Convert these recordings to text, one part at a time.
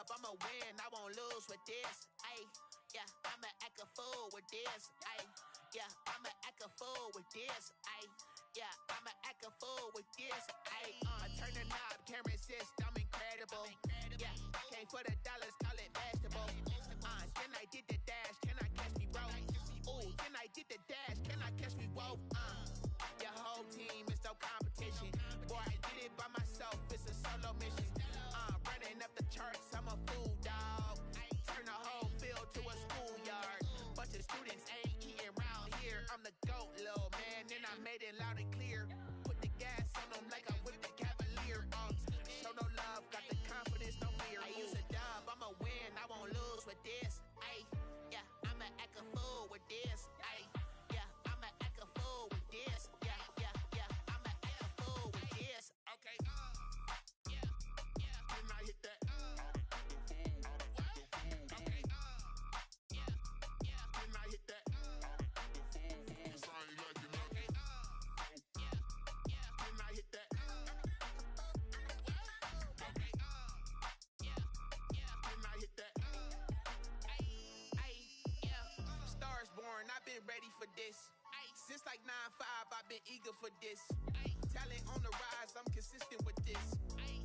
dub, I'ma win, I won't lose with this. Ayy, yeah, I'ma act a fool with this. Ayy, yeah, I'ma act a fool with this. Ayy, yeah, I'ma act a fool with this. Ayy, turn the knob, can't resist, I'm incredible. Yeah, came for the dollars, call it vegetable. Then I did the dash, can I catch me, bro? Ooh, then I did the dash, can I catch me, whoa? Your whole team is no competition. Boy, I did it by myself, it's a solo mission. Running up the charts, I'm a fool, dog. Turn the whole field to a schoolyard. Bunch of students ain't eating round here. I'm the GOAT, little man, and I made it loud and clear. Put the gas on them like I'm with the Cavalier. Show no love, got the confidence, no fear. I use a dub, I'ma win, I won't lose with this. Ayy, yeah, I'ma act a fool with this. Ayy, yeah, I'ma act a fool with this. Yeah, yeah, yeah, I'ma act a fool with this. Okay, yeah, yeah, when I hit that, okay, yeah, yeah, when I hit that, it's I ain't like it, okay, yeah, yeah, when I hit that, okay, yeah, yeah, when I hit that, Stars born, I've been ready for this. Since like 9-5, I've been eager for this. Talent on the rise, I'm consistent with this.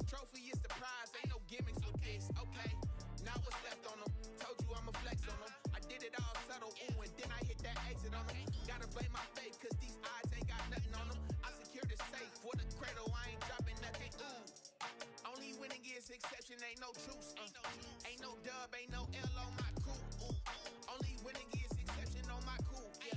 Trophy is the prize, ain't no gimmicks with this. Okay, now what's left on them? Told you I'ma flex on them. I did it all subtle, ooh, and then I hit that exit on them. Gotta blame my faith, cause these odds ain't got nothing on them. I secured the safe for the cradle, I ain't dropping nothing, ooh. Only winning is exception, ain't no truce. Ain't no dub, ain't no L on my crew. Ooh. Only winning is exception on my crew. Yeah.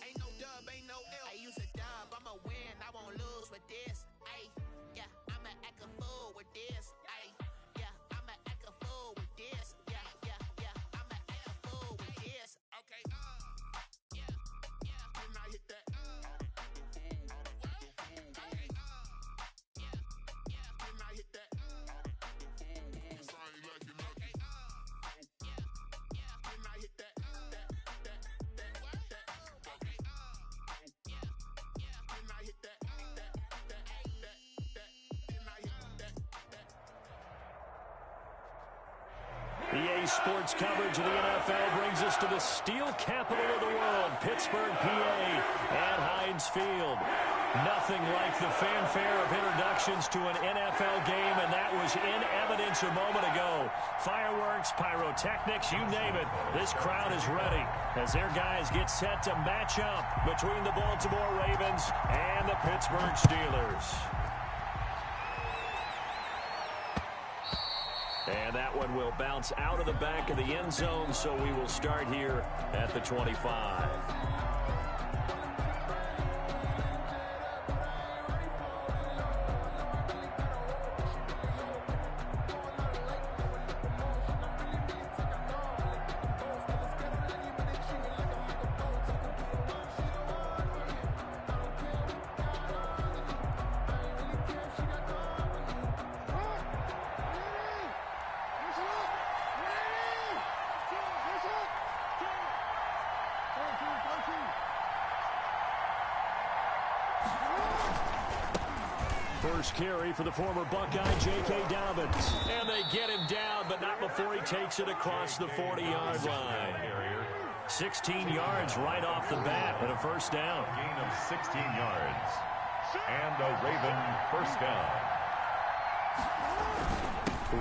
Ain't no dub, ain't no L. I use a dub, I'ma win, I won't lose with this. Ayy, yeah, I'ma act a fool with this. Ayy, yeah, I'ma act a fool with this. Yeah, yeah, yeah, I'ma act a fool with this. Okay, yeah, yeah, when I hit that. Okay, yeah, yeah, when I hit that. It's I ain't like it, okay, yeah, yeah, when I hit that. EA Sports coverage of the NFL brings us to the steel capital of the world, Pittsburgh, PA, at Heinz Field. Nothing like the fanfare of introductions to an NFL game, and that was in evidence a moment ago. Fireworks, pyrotechnics, you name it. This crowd is ready as their guys get set to match up between the Baltimore Ravens and the Pittsburgh Steelers. And that one will bounce out of the back of the end zone, so we will start here at the 25. First carry for the former Buckeye, J.K. Dobbins. And they get him down, but not before he takes it across the 40-yard line. 16 yards right off the bat and a first down. Gain of 16 yards. And a Raven first down.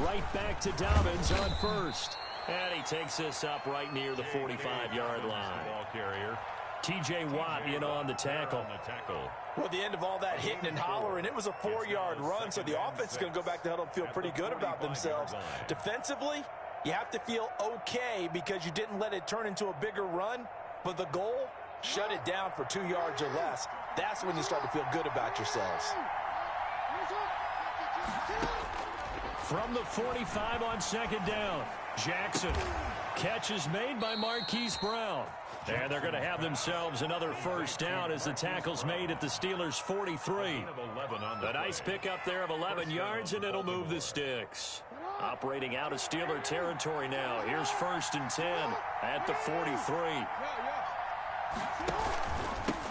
Right back to Dobbins on first. And he takes this up right near the 45-yard line. Ball carrier. T.J. Watt in on the tackle. Well, the end of all that hitting and hollering, it was a 4-yard run, so the offense is going to go back to huddle and feel pretty good about themselves. Defensively, you have to feel okay because you didn't let it turn into a bigger run, but the goal, shut it down for 2 yards or less. That's when you start to feel good about yourselves. From the 45 on second down, Jackson. Catch is made by Marquise Brown. And they're going to have themselves another first down as the tackle's made at the Steelers' 43. A nice pickup there of 11 yards, and it'll move the sticks. Operating out of Steeler territory now. Here's 1st and 10 at the 43.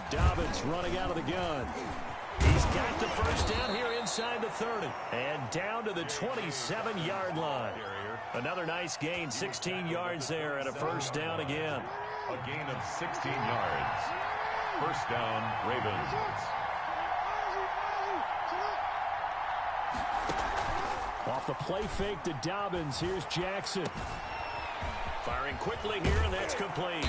Dobbins running out of the gun. He's got the first down here inside the 30. And down to the 27-yard line. Another nice gain, 16 yards there, and a first down again. A gain of 16 yards. First down, Ravens. Off the play fake to Dobbins, here's Jackson. Firing quickly here, and that's complete.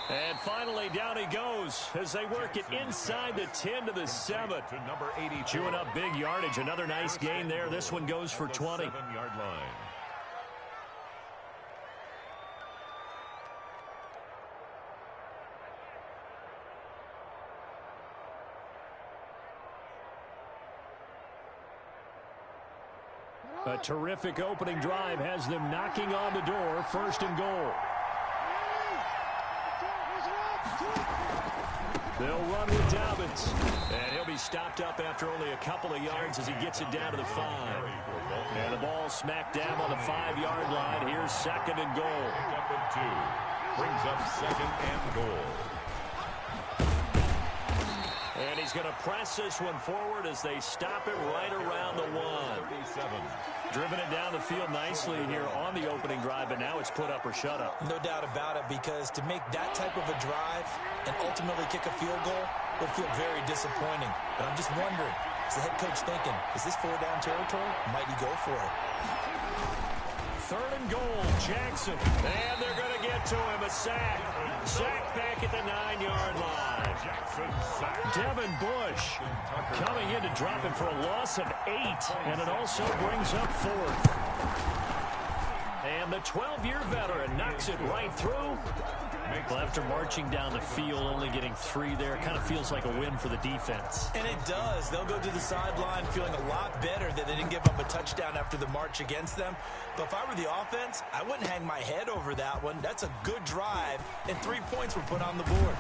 And finally, down he goes as they work it inside the 10 to the 7. To number 80. Chewing up big yardage. Another nice gain there. This one goes for 20. 7-yard line. A terrific opening drive has them knocking on the door. First and goal. They'll run with Dobbins. And he'll be stopped up after only a couple of yards as he gets it down to the 5. And the ball smacked down on the 5-yard line. Here's second and goal. Up with 2. Brings up second and goal. And he's going to press this one forward as they stop it right around the 1. 37. Driven it down the field nicely here on the opening drive, but now it's put up or shut up. No doubt about it, because to make that type of a drive and ultimately kick a field goal would feel very disappointing. But I'm just wondering, is the head coach thinking, is this 4-down territory? Might he go for it? Third and goal, Jackson. And they're going to get to him, a sack. Sack back at the 9-yard line. Jackson sack. Devin Bush coming in to drop him for a loss of 8. And it also brings up 4th. And the 12-year veteran knocks it right through. Well, after marching down the field, only getting 3 there, kind of feels like a win for the defense. And it does. They'll go to the sideline feeling a lot better that they didn't give up a touchdown after the march against them. But if I were the offense, I wouldn't hang my head over that one. That's a good drive, and 3 points were put on the board.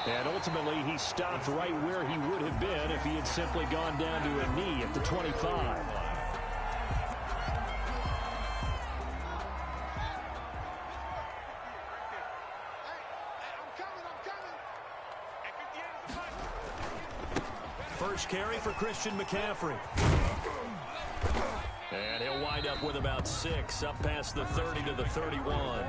And ultimately, he stopped right where he would have been if he had simply gone down to a knee at the 25. First carry for Christian McCaffrey. And he'll wind up with about 6, up past the 30 to the 31.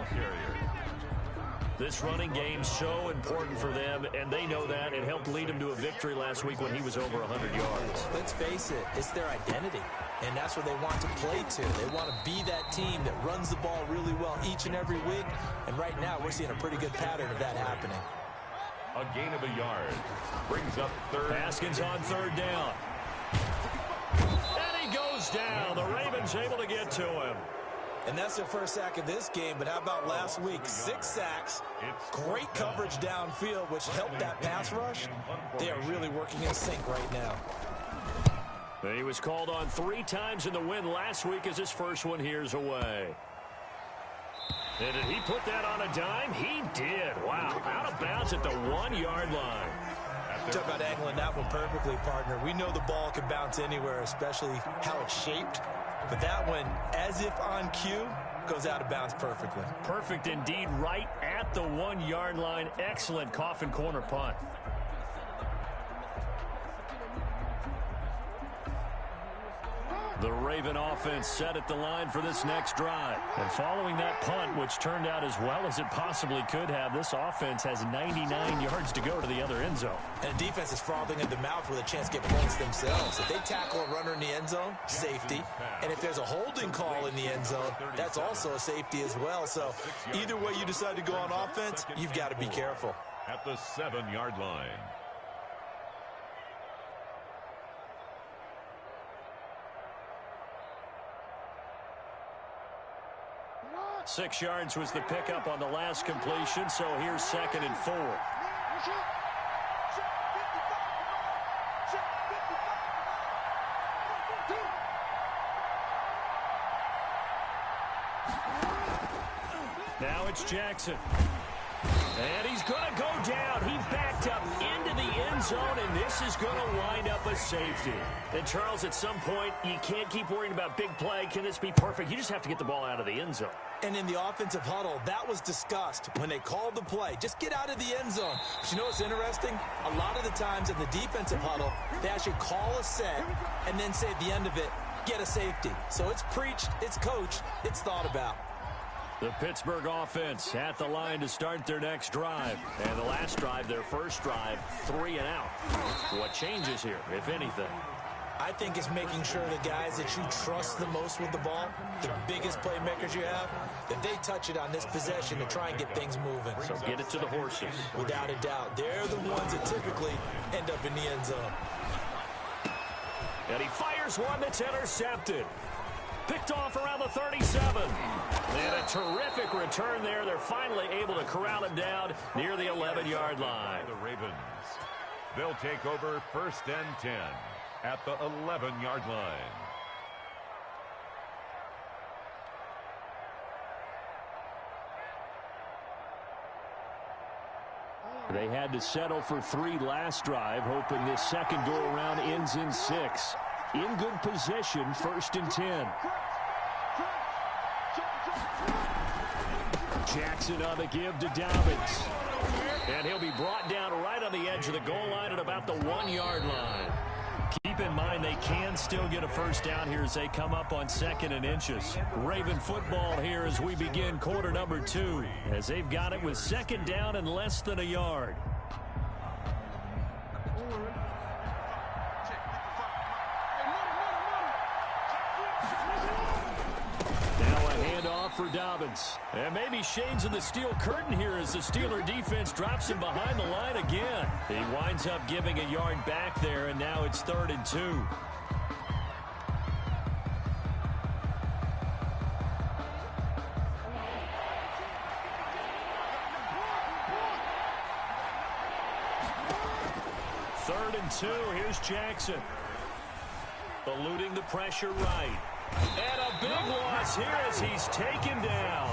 This running game's so important for them, and they know that. It helped lead them to a victory last week when he was over 100 yards. Let's face it, it's their identity, and that's what they want to play to. They want to be that team that runs the ball really well each and every week, and right now we're seeing a pretty good pattern of that happening. A gain of a yard. Brings up third. Haskins on third down. And he goes down. The Ravens able to get to him. And that's their first sack of this game, but how about last week? 6 sacks, great coverage downfield, which helped that pass rush. They are really working in sync right now. He was called on 3 times in the win last week as his first one here's away. And did he put that on a dime? He did. Wow, out of bounds at the 1-yard line. Talk about angling that one perfectly, partner. We know the ball can bounce anywhere, especially how it's shaped. But that one, as if on cue, goes out of bounds perfectly. Perfect indeed, right at the 1-yard line. Excellent coffin corner punt. The Raven offense set at the line for this next drive. And following that punt, which turned out as well as it possibly could have, this offense has 99 yards to go to the other end zone. And the defense is frothing at the mouth with a chance to get points themselves. If they tackle a runner in the end zone, safety. And if there's a holding call in the end zone, that's also a safety as well. So either way you decide to go on offense, you've got to be careful. At the 7-yard line. 6 yards was the pickup on the last completion, so here's 2nd and 4. Now it's Jackson. And he's going to go down. He backed up into the end zone, and this is going to wind up a safety. And, Charles, at some point, you can't keep worrying about big play. Can this be perfect? You just have to get the ball out of the end zone. And in the offensive huddle, that was discussed when they called the play. Just get out of the end zone. But you know what's interesting? A lot of the the times in the defensive huddle, they actually call a set and then say at the end of it, get a safety. So it's preached, it's coached, it's thought about. The Pittsburgh offense at the line to start their next drive. And the last drive, their first drive, 3 and out. What changes here, if anything? I think it's making sure the guys that you trust the most with the ball, the biggest playmakers you have, that they touch it on this possession to try and get things moving. So get it to the horses. Without a doubt. They're the ones that typically end up in the end zone. And he fires one that's intercepted. Picked off around the 37. And a terrific return there. They're finally able to corral him down near the 11-yard line. The Ravens, they'll take over 1st and 10 at the 11-yard line. They had to settle for 3 last drive, hoping this second go-around ends in 6. In good position, 1st and 10. Jackson on the give to Dobbins. And he'll be brought down right on the edge of the goal line at about the 1-yard line. Keep in mind they can still get a first down here as they come up on 2nd and inches. Raven football here as we begin quarter number 2, as they've got it with 2nd down and less than a yard. For Dobbins. And maybe shades of the steel curtain here as the Steeler defense drops him behind the line again. He winds up giving a yard back there, and now it's 3rd and 2. Third and 2. Here's Jackson. Eluding the pressure right. And a big loss here as he's taken down.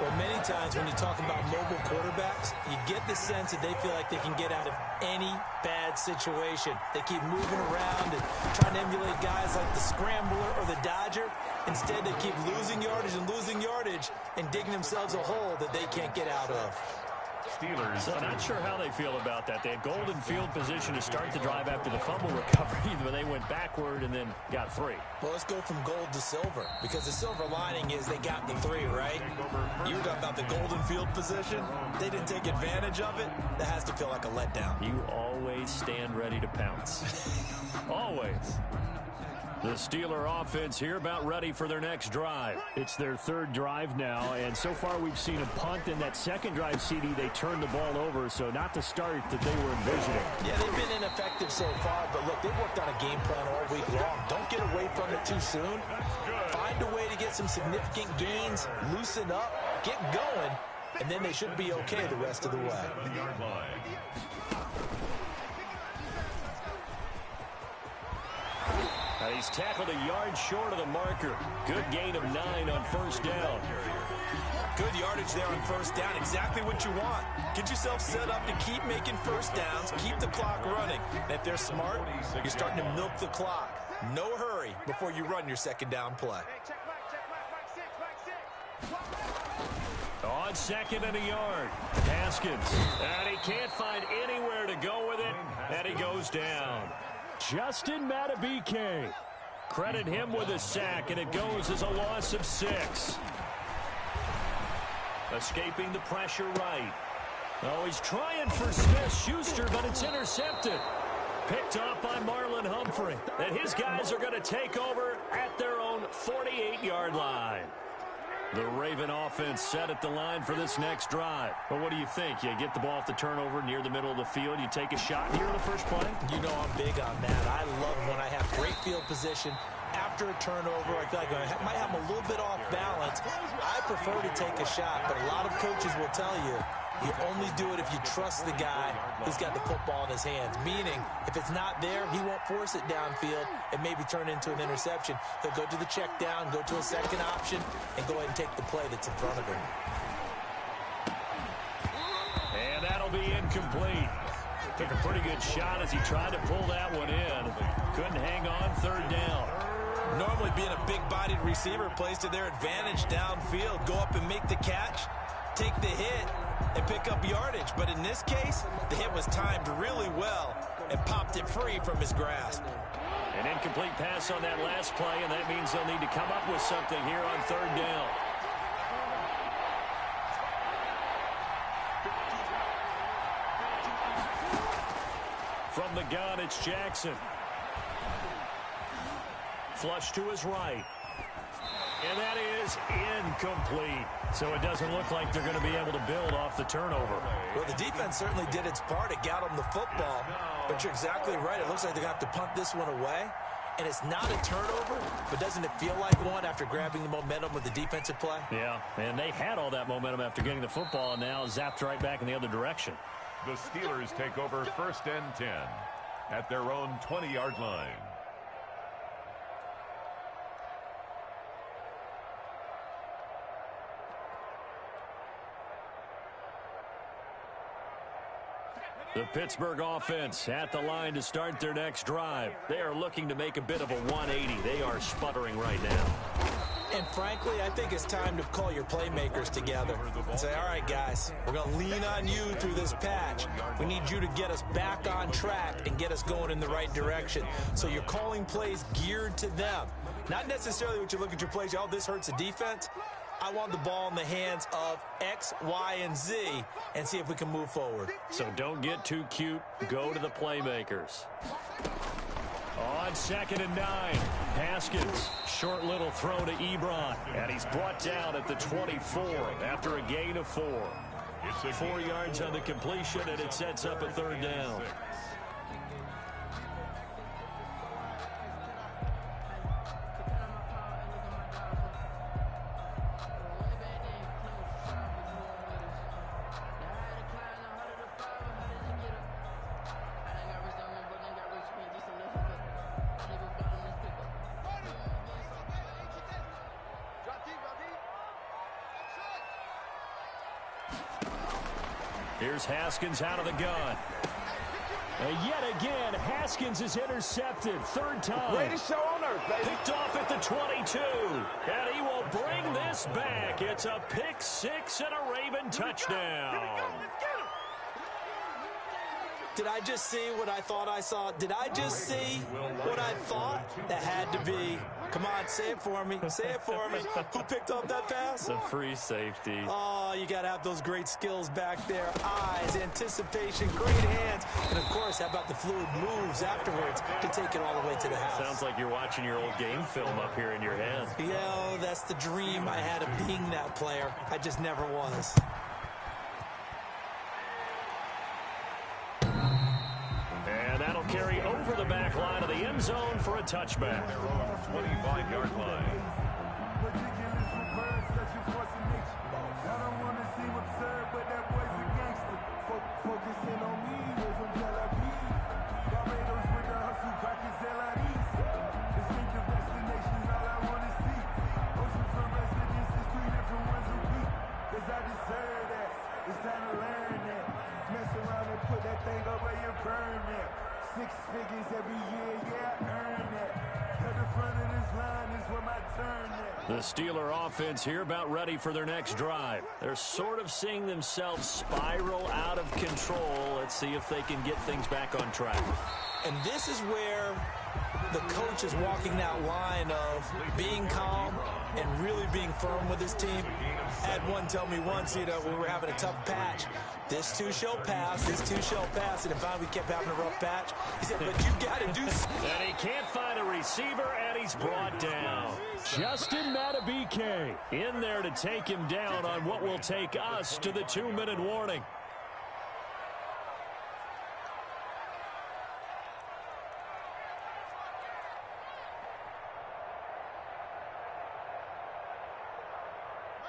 Well, many times when you talk about mobile quarterbacks, you get the sense that they feel like they can get out of any bad situation. They keep moving around and trying to emulate guys like the scrambler or the dodger. Instead, they keep losing yardage and digging themselves a hole that they can't get out of. Steelers. So not sure how they feel about that. They had golden field position to start the drive after the fumble recovery, but they went backward and then got 3. Well, let's go from gold to silver, because the silver lining is they got the 3, right? You were talking about the golden field position. They didn't take advantage of it. That has to feel like a letdown. You always stand ready to pounce. Always. The Steeler offense here about ready for their next drive. It's their 3rd drive now, and so far we've seen a punt. In that 2nd drive, CD, they turned the ball over, so not the start that they were envisioning. Yeah, they've been ineffective so far, but look, they've worked on a game plan all week long. Don't get away from it too soon. Find a way to get some significant gains, loosen up, get going, and then they should be okay the rest of the way. He's tackled a yard short of the marker. Good gain of 9 on 1st down. Good yardage there on 1st down. Exactly what you want. Get yourself set up to keep making first downs, keep the clock running. And if they're smart, you're starting to milk the clock. No hurry before you run your 2nd down play. On 2nd and a yard, Haskins. And he can't find anywhere to go with it, and he goes down. Justin Matabike. Credit him with a sack, and it goes as a loss of 6. Escaping the pressure right. Oh, he's trying for Smith-Schuster, but it's intercepted. Picked off by Marlon Humphrey. And his guys are going to take over at their own 48-yard line. The Raven offense set at the line for this next drive. But what do you think? You get the ball off the turnover near the middle of the field. You take a shot here in the first play? You know I'm big on that. I love when I have great field position. After a turnover, I feel like I might have a little bit off balance. I prefer to take a shot, but a lot of coaches will tell you, you only do it if you trust the guy who's got the football in his hands. Meaning, if it's not there, he won't force it downfield and maybe turn it into an interception. He'll go to the check down, go to a second option, and go ahead and take the play that's in front of him. And that'll be incomplete. Took a pretty good shot as he tried to pull that one in. Couldn't hang on 3rd down. Normally being a big-bodied receiver plays to their advantage downfield. Go up and make the catch. take the hit and pick up yardage. But in this case, the hit was timed really well and popped it free from his grasp. An incomplete pass on that last play, and that means they'll need to come up with something here on third down. From the gun, it's Jackson. Flush to his right. And that is incomplete. So it doesn't look like they're going to be able to build off the turnover. Well, the defense certainly did its part. It got them the football. But you're exactly right. It looks like they're going to have to punt this one away. And it's not a turnover, but doesn't it feel like one after grabbing the momentum with the defensive play? Yeah, and they had all that momentum after getting the football, and now zapped right back in the other direction. The Steelers take over 1st and 10 at their own 20-yard line. The Pittsburgh offense at the line to start their next drive. They are looking to make a bit of a 180. They are sputtering right now. And frankly, I think it's time to call your playmakers together and say, all right, guys, we're going to lean on you through this patch. We need you to get us back on track and get us going in the right direction. So you're calling plays geared to them. Not necessarily what you look at your plays, oh, this hurts the defense. I want the ball in the hands of X, Y, and Z and see if we can move forward. So don't get too cute. Go to the playmakers. On 2nd and 9, Haskins. Short little throw to Ebron. And he's brought down at the 24 after a gain of 4. 4 yards on the completion, and it sets up a third down. Here's Haskins out of the gun. And yet again, Haskins is intercepted. 3rd time. Greatest show on earth, baby. Picked off at the 22. And he will bring this back. It's a pick 6 and a Raven touchdown. Did I just see what I thought I saw? Did I just see what I thought? That had to be. Come on, say it for me. Say it for me. Who picked up that pass? The free safety. Oh, you got to have those great skills back there. Eyes, anticipation, great hands. And, of course, how about the fluid moves afterwards to take it all the way to the house? Sounds like you're watching your old game film up here in your head. Yeah, that's the dream I had of being that player. I just never was. And that'll carry over the back line of the end zone for a touchback. Their own 25-yard line. It's time to learn that. Mess around and put that thing up where you burn that. 6 figures every year, yeah, earn that. At the front of this line is where my turn at. The Steeler offense here about ready for their next drive. They're sort of seeing themselves spiral out of control. Let's see if they can get things back on track. And this is where the coach is walking that line of being calm and really being firm with his team. I had one tell me once, you know, when we were having a tough patch, this too shall pass, this too shall pass. And finally we kept having a rough patch. He said, but you got to do something. And he can't find a receiver, and he's brought down. Justin Matabike in there to take him down on what will take us to the 2-minute warning.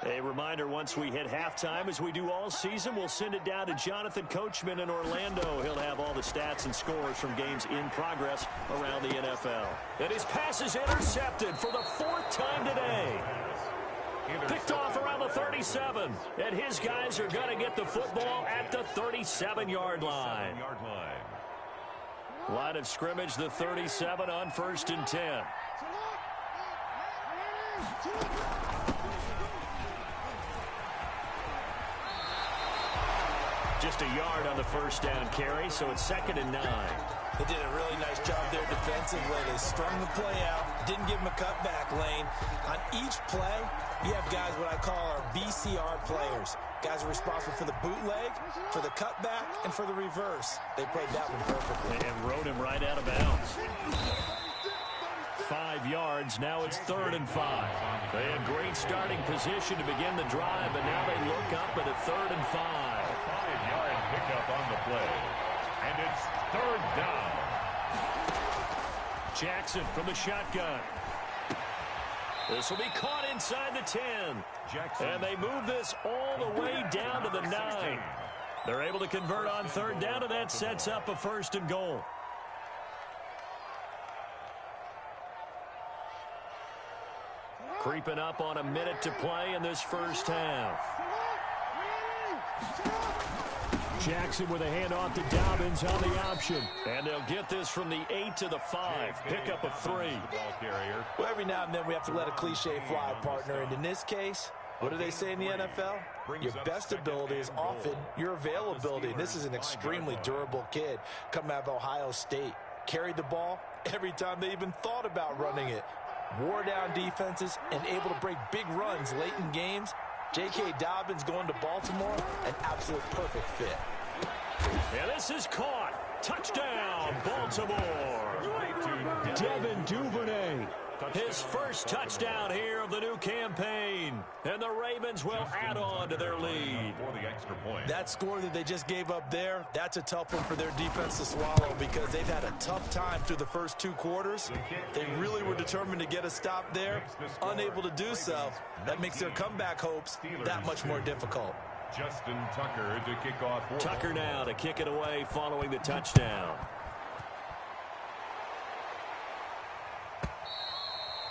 A reminder, once we hit halftime, as we do all season, we'll send it down to Jonathan Coachman in Orlando. He'll have all the stats and scores from games in progress around the NFL. And his pass is intercepted for the 4th time today. Picked off around the 37. And his guys are going to get the football at the 37-yard line. Line of scrimmage, the 37 on 1st and 10. just a yard on the first down carry, so it's 2nd and 9. They did a really nice job there defensively. They strung the play out, didn't give them a cutback lane. On each play, you have guys what I call our BCR players. Guys are responsible for the bootleg, for the cutback, and for the reverse. They played that one perfectly. And rode him right out of bounds. 5 yards. Now it's 3rd and 5. They had great starting position to begin the drive, but now they look up at a 3rd and 5. 5-yard pickup on the play. And it's 3rd down. Jackson from the shotgun. This will be caught inside the 10. Jackson. And they move this all the way down to the 9. They're able to convert on 3rd down, and that sets up a 1st and goal. Creeping up on a minute to play in this first half. Jackson with a handoff to Dobbins on the option. And they'll get this from the 8 to the 5. Pick up a 3. Well, every now and then we have to let a cliche fly, partner. And in this case, what do they say in the NFL? Your best ability is often your availability. And this is an extremely durable kid coming out of Ohio State. Carried the ball every time they even thought about running it. Wore down defenses and able to break big runs late in games. J.K. Dobbins going to Baltimore, an absolute perfect fit. And this is caught. Touchdown, Baltimore. Devin Duvernay. His first touchdown here of the new campaign. And the Ravens will add on to their lead. For the extra point. That score that they just gave up there, that's a tough one for their defense to swallow because they've had a tough time through the first 2 quarters. They really were determined to get a stop there. Unable to do so. That makes their comeback hopes that much more difficult. Justin Tucker to kick off. Tucker now to kick it away following the touchdown.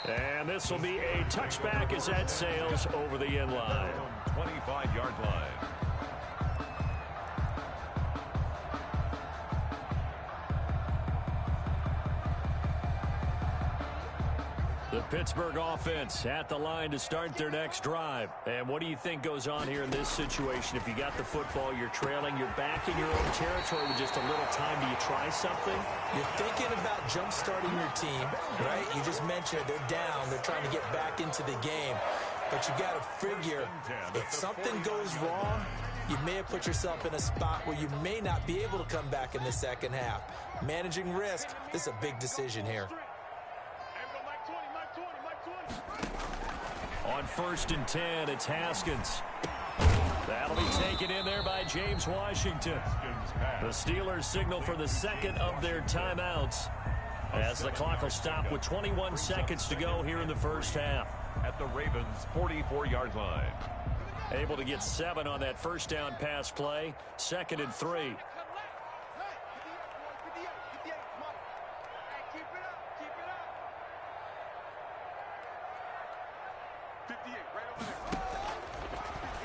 And this will be a touchback as that sails over the end line. 25-yard line. The Pittsburgh offense at the line to start their next drive. And what do you think goes on here in this situation? If you got the football, you're trailing, you're back in your own territory with just a little time. Do you try something? You're thinking about jump-starting your team, right? You just mentioned it. They're down. They're trying to get back into the game. But you got to figure if something goes wrong, you may have put yourself in a spot where you may not be able to come back in the second half. Managing risk, this is a big decision here. On 1st and 10, it's Haskins. That'll be taken in there by James Washington. The Steelers signal for the 2nd of their timeouts as the clock will stop with 21 seconds to go here in the first half. At the Ravens' 44-yard line. Able to get 7 on that first down pass play. 2nd and 3.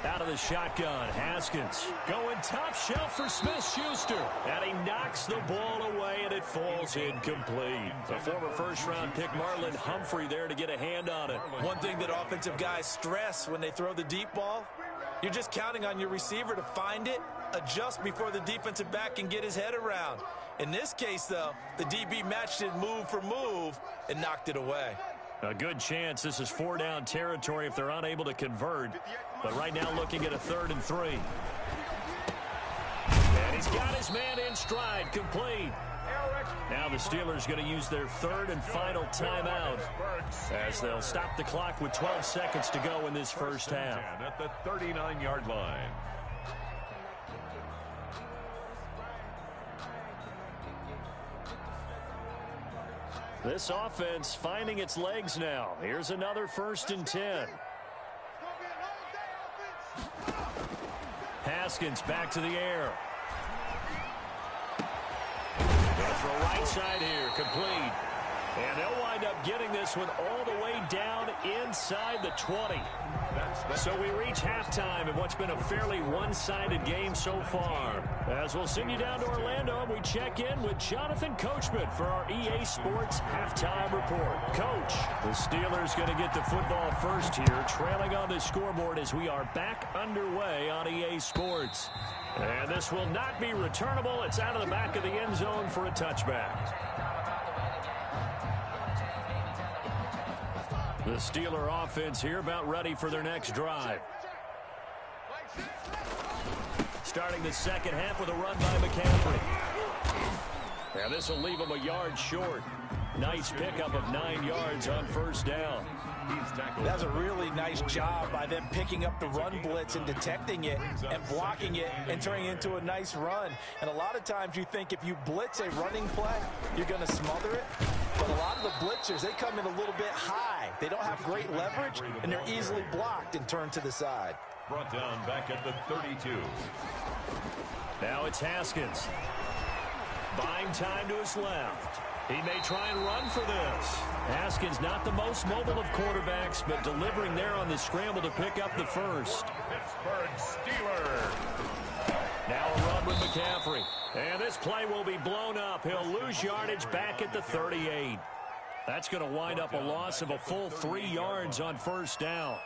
Out of the shotgun, Haskins going top shelf for Smith-Schuster. And he knocks the ball away, and it falls incomplete. The former first-round pick Marlon Humphrey there to get a hand on it. One thing that offensive guys stress when they throw the deep ball, you're just counting on your receiver to find it, adjust before the defensive back can get his head around. In this case, though, the DB matched it move for move and knocked it away. A good chance this is 4-down territory if they're unable to convert. But right now looking at a 3rd and 3. And he's got his man in stride, complete. Now the Steelers going to use their 3rd and final timeout as they'll stop the clock with 12 seconds to go in this first half. At the 39-yard line. This offense finding its legs now. Here's another 1st and 10. Haskins back to the air. Goes for a right side here, complete. And they'll wind up getting this one all the way down inside the 20. So we reach halftime in what's been a fairly one-sided game so far. As we'll send you down to Orlando, we check in with Jonathan Coachman for our EA Sports Halftime Report. Coach, the Steelers going to get the football first here, trailing on the scoreboard as we are back underway on EA Sports. And this will not be returnable. It's out of the back of the end zone for a touchback. The Steeler offense here about ready for their next drive. Starting the second half with a run by McCaffrey. And this will leave him a yard short. Nice pickup of 9 yards on first down. That's a really nice job by them picking up the run blitz and detecting it and blocking it and turning it into a nice run. And a lot of times you think if you blitz a running play, you're going to smother it. But a lot of the blitzers, they come in a little bit high. They don't have great leverage, and they're easily blocked and turned to the side. Brought down back at the 32. Now it's Haskins. Buying time to his left. He may try and run for this. Haskins not the most mobile of quarterbacks, but delivering there on the scramble to pick up the first. Pittsburgh Steelers. Now a run with McCaffrey. And this play will be blown up. He'll lose yardage back at the 38. That's going to wind up a loss of a full 3 yards on first down.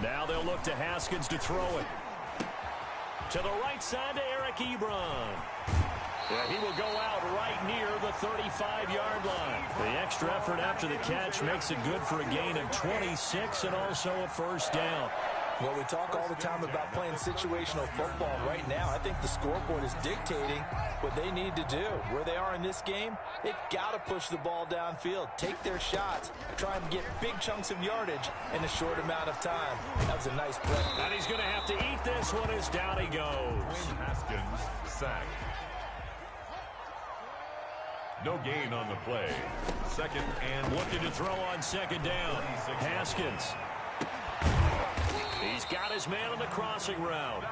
Now they'll look to Haskins to throw it. To the right side to Eric Ebron. Yeah, he will go out right near the 35-yard line. The extra effort after the catch makes it good for a gain of 26 and also a first down. Well, we talk all the time about playing situational football. Right now, I think the scoreboard is dictating what they need to do. Where they are in this game, they've got to push the ball downfield, take their shots, try and get big chunks of yardage in a short amount of time. That was a nice play. And he's going to have to eat this one as down he goes. Haskins sacked. No gain on the play. Second and looking to throw on second down. Haskins. He's got his man on the crossing route.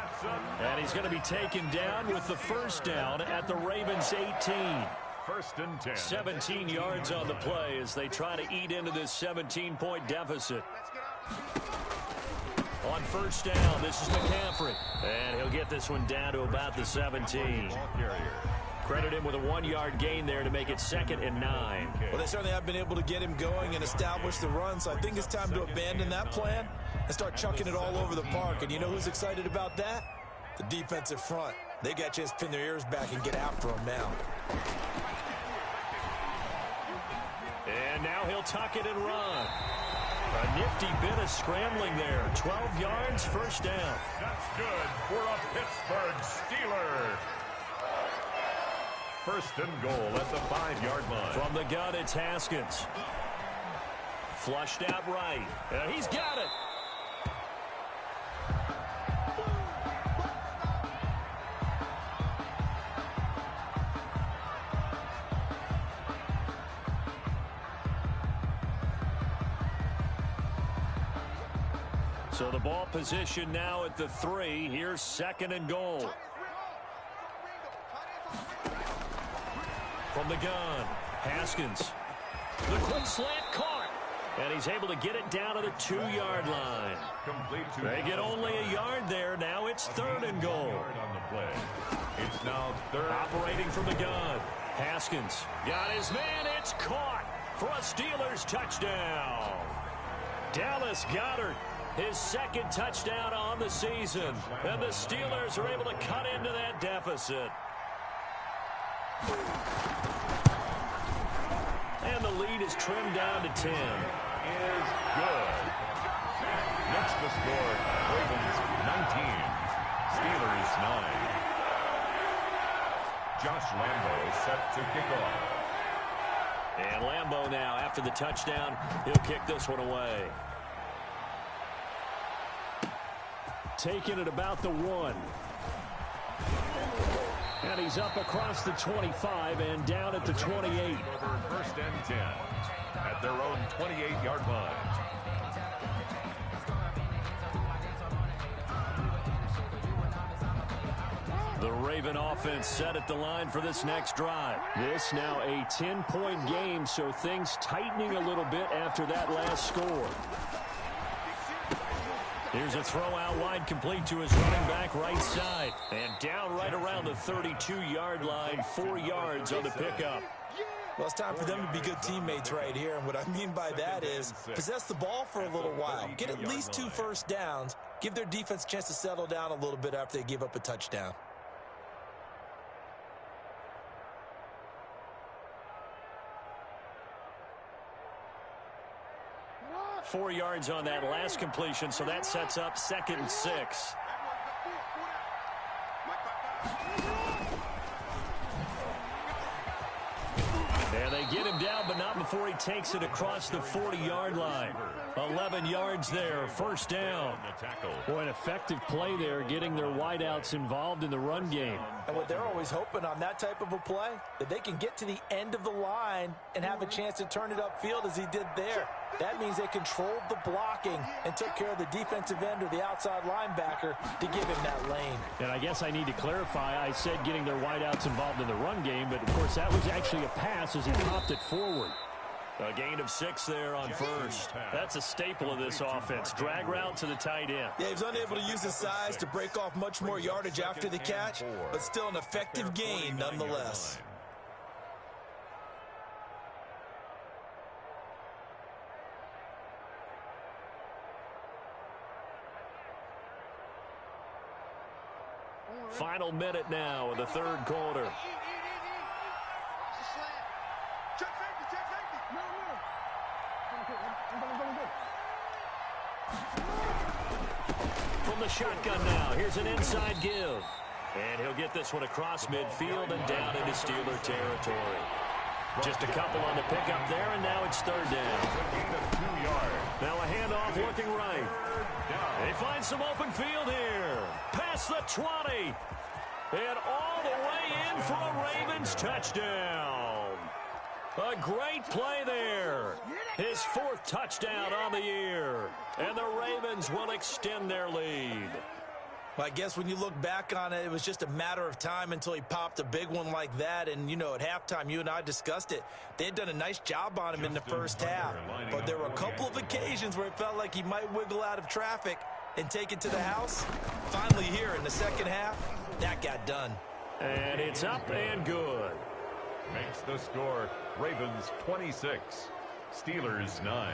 And he's going to be taken down with the first down at the Ravens 18. First and 10. 17 yards on the play as they try to eat into this 17-point deficit. On first down, this is McCaffrey. And he'll get this one down to about the 17. Credit him with a 1-yard gain there to make it 2nd and 9. Well, they certainly have been able to get him going and establish the run, so I think it's time to abandon that plan and start chucking it all over the park. And you know who's excited about that? The defensive front. They got to just pin their ears back and get after him now. And now he'll tuck it and run. A nifty bit of scrambling there. 12 yards, first down. That's good for a Pittsburgh Steeler. First and goal at the 5-yard line. From the gun, it's Haskins. Flushed out right. And he's got it. So the ball position now at the 3. Here's 2nd and goal. From the gun, Haskins. The quick slant caught. And he's able to get it down to the 2-yard line. They get only a yard there. Now it's 3rd and goal. On the play. It's now 3rd. Operating from the gun. Haskins got his man. It's caught for a Steelers touchdown. Dallas Goedert, his 2nd touchdown on the season. And the Steelers are able to cut into that deficit. And the lead is trimmed down to 10. Is good. Next the score, Ravens 19, Steelers 9. Josh Lambo is set to kick off. And Lambo now, after the touchdown, he'll kick this one away. Taking it about the 1. And he's up across the 25 and down at the 28. Over first and 10 at their own 28-yard line. The Raven offense set at the line for this next drive. This now a 10-point game, so things tightening a little bit after that last score. Here's a throw out wide, complete to his running back right side. And down right around the 32-yard line, 4 yards on the pickup. Well, it's time for them to be good teammates right here. And what I mean by that is possess the ball for a little while. Get at least 2 first downs. Give their defense a chance to settle down a little bit after they give up a touchdown. Four yards on that last completion, so that sets up 2nd and 6. And they get him down, but not before he takes it across the 40-yard line. 11 yards there, first down. Boy, an effective play there, getting their wideouts involved in the run game. And what they're always hoping on that type of a play, that they can get to the end of the line and have a chance to turn it upfield as he did there. That means they controlled the blocking and took care of the defensive end or the outside linebacker to give him that lane. And I guess I need to clarify, I said getting their wideouts involved in the run game, but of course that was actually a pass as he popped it forward. A gain of 6 there on first. That's a staple of this offense. Drag route to the tight end. Yeah, he was unable to use his size to break off much more yardage after the catch, but still an effective gain nonetheless. Final minute now of the third quarter. From the shotgun now, here's an inside give. And he'll get this one across midfield and down into Steeler territory. Just a couple on the pickup there, and now it's third down. Now a handoff looking right. They find some open field here. Past the 20. And all the way in for a Ravens touchdown. A great play there. His 4th touchdown on the year. And the Ravens will extend their lead. Well, I guess when you look back on it, it was just a matter of time until he popped a big one like that. And, you know, at halftime, you and I discussed it. They had done a nice job on him in the first half. But there were a couple of occasions where it felt like he might wiggle out of traffic and take it to the house. Finally here in the second half, that got done. And it's up and good. Makes the score Ravens 26, Steelers 9.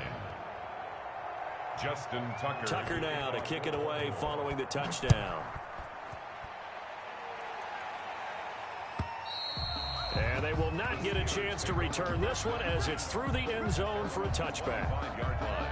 Justin Tucker. Tucker now to kick it away following the touchdown. And they will not get a chance to return this one as it's through the end zone for a touchback. 5-yard line.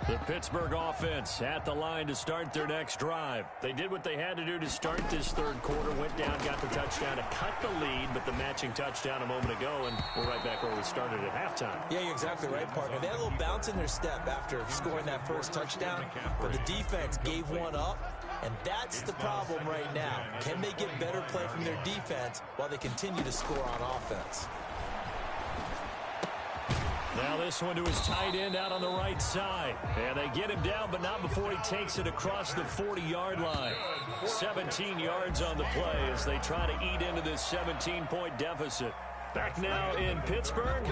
The Pittsburgh offense at the line to start their next drive. They did what they had to do to start this third quarter, went down, got the touchdown to cut the lead, but the matching touchdown a moment ago, and we're right back where we started at halftime. Yeah, you're exactly right, partner. They had a little bounce in their step after scoring that first touchdown, but the defense gave one up, and that's the problem right now. Can they get better play from their defense while they continue to score on offense? Now this one to his tight end out on the right side. And they get him down, but not before he takes it across the 40-yard line. 17 yards on the play as they try to eat into this 17-point deficit. Back now in Pittsburgh.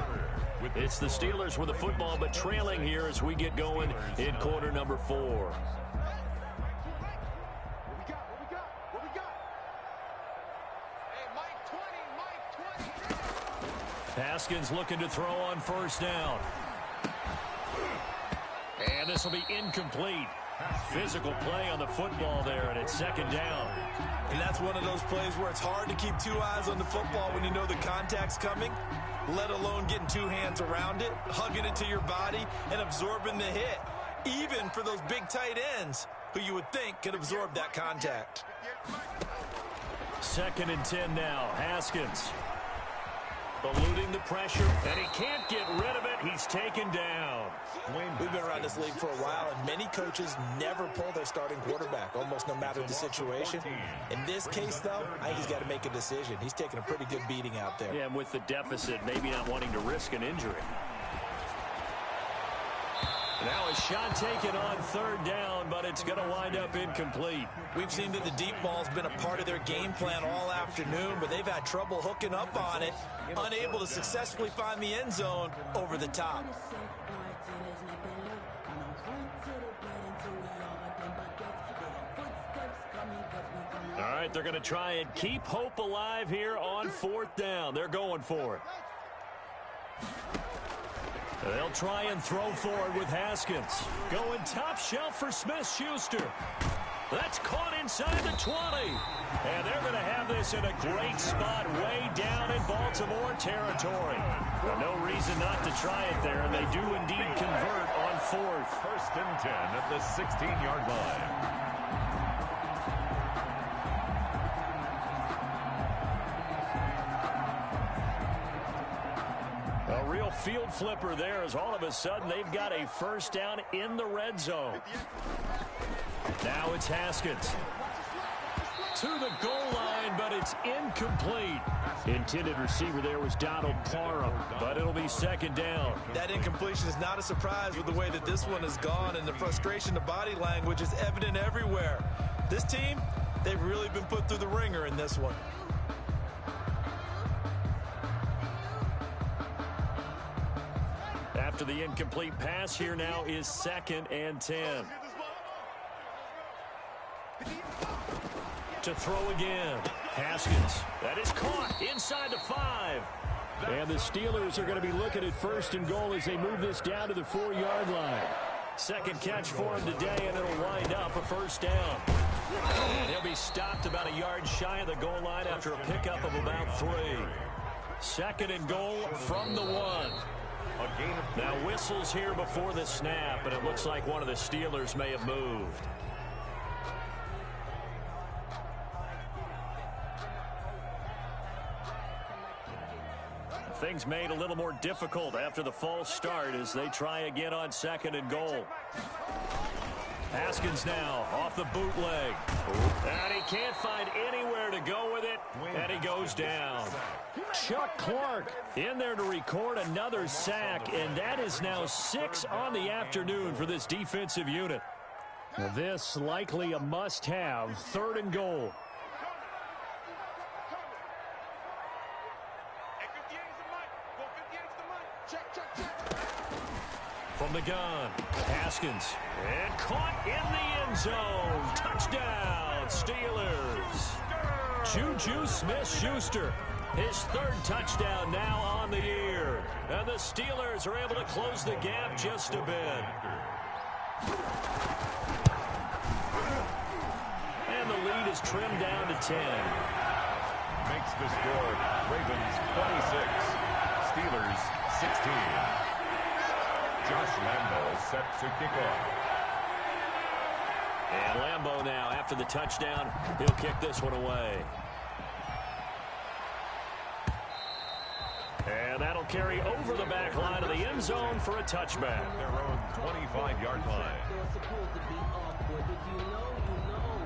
It's the Steelers with the football, but trailing here as we get going in quarter number 4. Haskins looking to throw on first down. And this will be incomplete. Physical play on the football there, and it's second down. And that's one of those plays where it's hard to keep 2 eyes on the football when you know the contact's coming, let alone getting 2 hands around it, hugging it to your body, and absorbing the hit. Even for those big tight ends who you would think could absorb that contact. 2nd and 10 now. Haskins eluding the pressure, and he can't get rid of it. He's taken down. We've been around this league for a while, and many coaches never pull their starting quarterback, almost no matter the situation. In this case, though, I think he's got to make a decision. He's taking a pretty good beating out there. Yeah, and with the deficit, maybe not wanting to risk an injury. Now a shot taken on third down, but it's going to wind up incomplete. We've seen that the deep ball's been a part of their game plan all afternoon, but they've had trouble hooking up on it, unable to successfully find the end zone over the top. All right, they're going to try and keep hope alive here on fourth down. They're going for it. They'll try and throw forward with Haskins. Going top shelf for Smith-Schuster. That's caught inside the 20. And they're going to have this in a great spot way down in Baltimore territory. No reason not to try it there, and they do indeed convert on fourth. First and 10 at the 16-yard line. A real field flipper there as all of a sudden they've got a first down in the red zone. Now it's Haskins. To the goal line, but it's incomplete. Intended receiver there was Donald Parham, but it'll be second down. That incompletion is not a surprise with the way that this one has gone, and the frustration of body language is evident everywhere. This team, they've really been put through the ringer in this one. After the incomplete pass, here now is second and 10. To throw again. Haskins. That is caught inside the 5. And the Steelers are going to be looking at first and goal as they move this down to the 4-yard line. Second catch for him today, and it'll wind up a first down. And he'll be stopped about a yard shy of the goal line after a pickup of about 3. Second and goal from the 1. Now whistles here before the snap, and it looks like one of the Steelers may have moved. Things made a little more difficult after the false start as they try again on second and goal. Haskins now off the bootleg. And he can't find anywhere to go with it, and he goes down. Chuck Clark in there to record another sack, and that is now 6 on the afternoon for this defensive unit. Now this likely a must-have, third and goal. From the gun, Haskins, and caught in the end zone. Touchdown, Steelers. Juju Smith-Schuster, his third touchdown now on the year. And the Steelers are able to close the gap just a bit. And the lead is trimmed down to 10. Makes the score Ravens 26, Steelers 16. Josh Lambo set to kick off. And Lambo now, after the touchdown, he'll kick this one away. And that'll carry over the back line of the end zone for a touchback. Their own 25-yard line. They're supposed to be awkward. If you know, you know.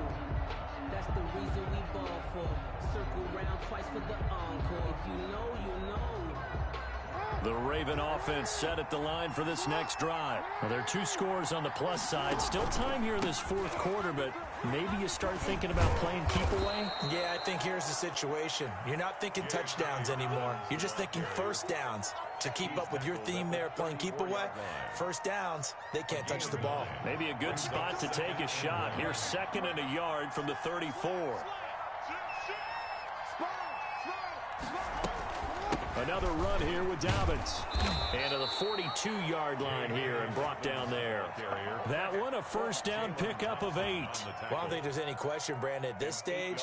That's the reason we ball for. Circle round twice for the encore. If you know, you know. The Raven offense set at the line for this next drive. Well, there are 2 scores on the plus side. Still time here in this fourth quarter, but maybe you start thinking about playing keep away? Yeah, I think here's the situation. You're not thinking touchdowns anymore. You're just thinking first downs. To keep up with your theme there, playing keep away, first downs, they can't touch the ball. Maybe a good spot to take a shot. Here's second and a yard from the 34. Another run here with Dobbins. And to the 42-yard line here and brought down there. That one a first down pickup of 8. Well, I don't think there's any question, Brandon, at this stage,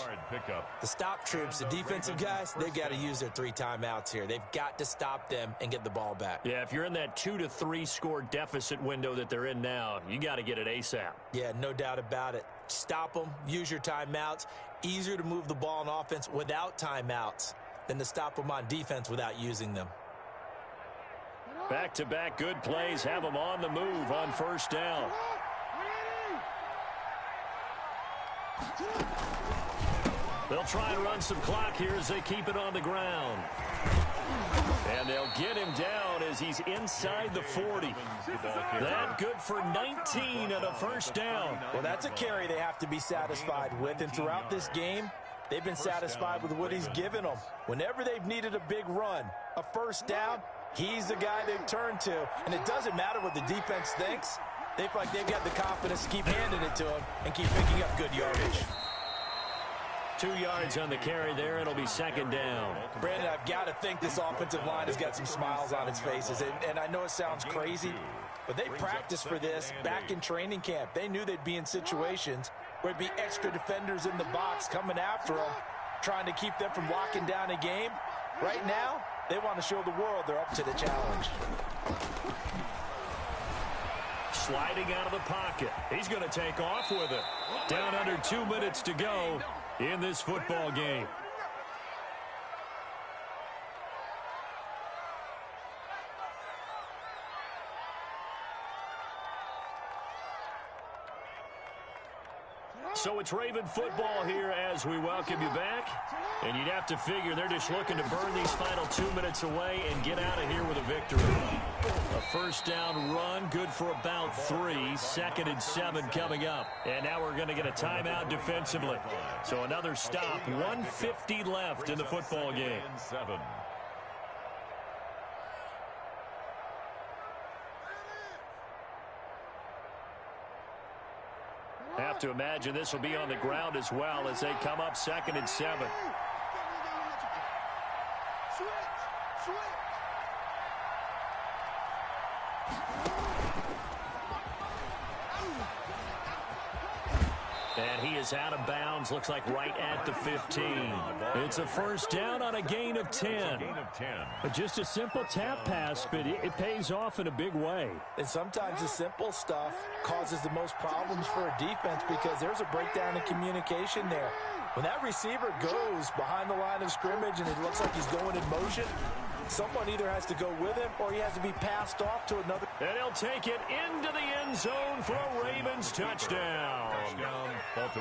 the stop troops, the defensive guys, they've got to use their 3 timeouts here. They've got to stop them and get the ball back. Yeah, if you're in that 2 to 3 score deficit window that they're in now, you got to get it ASAP. Yeah, no doubt about it. Stop them, use your timeouts. Easier to move the ball on offense without timeouts than to stop them on defense without using them. Back-to-back good plays have them on the move on first down. They'll try and run some clock here as they keep it on the ground. And they'll get him down as he's inside the 40. That good for 19 and a first down. Well, that's a carry they have to be satisfied with. And throughout this game, they've been satisfied with what he's given them. Whenever they've needed a big run, a first down, he's the guy they've turned to. And it doesn't matter what the defense thinks. They feel like they've got the confidence to keep handing it to him and keep picking up good yardage. 2 yards on the carry there. It'll be second down. Brandon, I've got to think this offensive line has got some smiles on its faces. And I know it sounds crazy, but they practiced for this back in training camp. They knew they'd be in situations where there'd be extra defenders in the box coming after them, trying to keep them from locking down a game. Right now, they want to show the world they're up to the challenge. Sliding out of the pocket. He's going to take off with it. Down under 2 minutes to go in this football game. So it's Raven football here as we welcome you back. And you'd have to figure they're just looking to burn these final 2 minutes away and get out of here with a victory. A first down run, good for about 3. 2nd and 7 coming up. And now we're going to get a timeout defensively. So another stop. 1:50 left in the football game. Have to imagine this will be on the ground as well as they come up 2nd and 7. And he is out of bounds, looks like right at the 15. It's a first down on a gain of 10. Just a simple tap pass, but it pays off in a big way. And sometimes the simple stuff causes the most problems for a defense because there's a breakdown in communication there. When that receiver goes behind the line of scrimmage and it looks like he's going in motion, someone either has to go with him or he has to be passed off to another. And he'll take it into the end zone for a Ravens touchdown.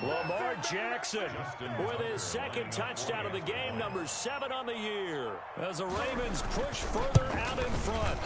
Lamar Jackson with his 2nd touchdown of the game, number 7 on the year, as the Ravens push further out in front.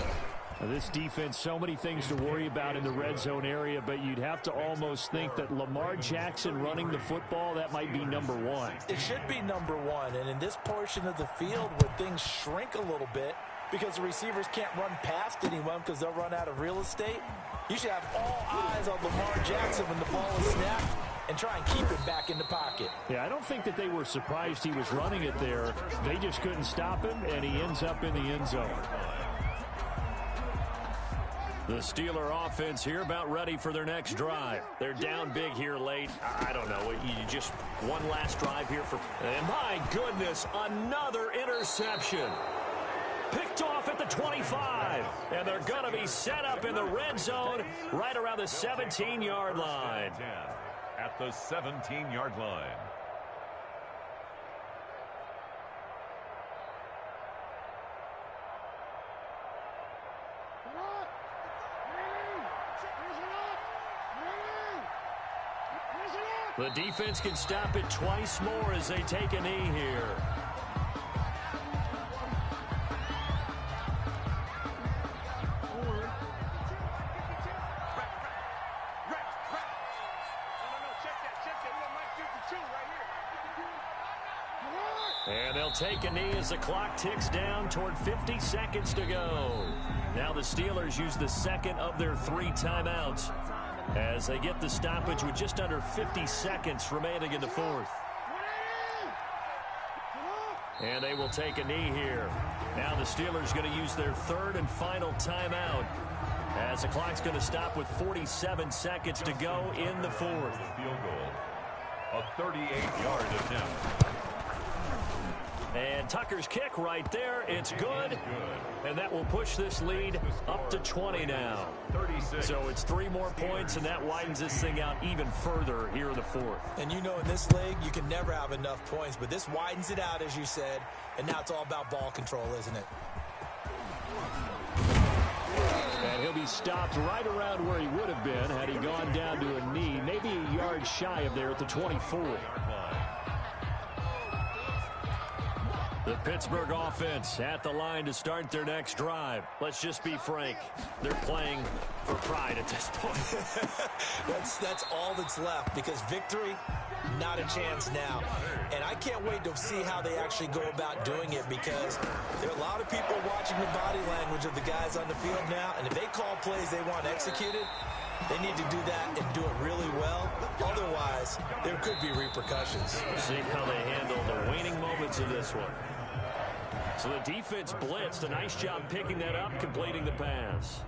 Now, this defense, so many things to worry about in the red zone area, but you'd have to almost think that Lamar Jackson running the football, that might be number 1. It should be number 1, and in this portion of the field where things shrink a little bit because the receivers can't run past anyone because they'll run out of real estate, you should have all eyes on Lamar Jackson when the ball is snapped and try and keep it back in the pocket. Yeah, I don't think that they were surprised he was running it there. They just couldn't stop him, and he ends up in the end zone. The Steeler offense here about ready for their next drive. They're down big here late. I don't know. You just one last drive here for... And my goodness, another interception. Picked off at the 25. And they're going to be set up in the red zone right around the 17-yard line. At the 17-yard line. The defense can stop it twice more as they take a knee here. And they'll take a knee as the clock ticks down toward 50 seconds to go. Now the Steelers use the 2nd of their 3 timeouts as they get the stoppage with just under 50 seconds remaining in the 4th. And they will take a knee here. Now the Steelers going to use their 3rd and final timeout as the clock's going to stop with 47 seconds to go in the 4th. Field goal. A 38-yard attempt. And Tucker's kick right there. It's good. And that will push this lead up to 20 now. 36. So it's 3 more points, and that widens this thing out even further here in the 4th. And you know in this league, you can never have enough points, but this widens it out, as you said, and now it's all about ball control, isn't it? And he'll be stopped right around where he would have been had he gone down to a knee, maybe a yard shy of there at the 24. The Pittsburgh offense at the line to start their next drive. Let's just be frank. They're playing for pride at this point. That's all that's left, because victory, not a chance now. And I can't wait to see how they actually go about doing it, because there are a lot of people watching the body language of the guys on the field now, and if they call plays they want executed, they need to do that and do it really well. Otherwise, there could be repercussions. See how they handle the waning moments of this one. So the defense blitzed. A nice job picking that up, completing the pass.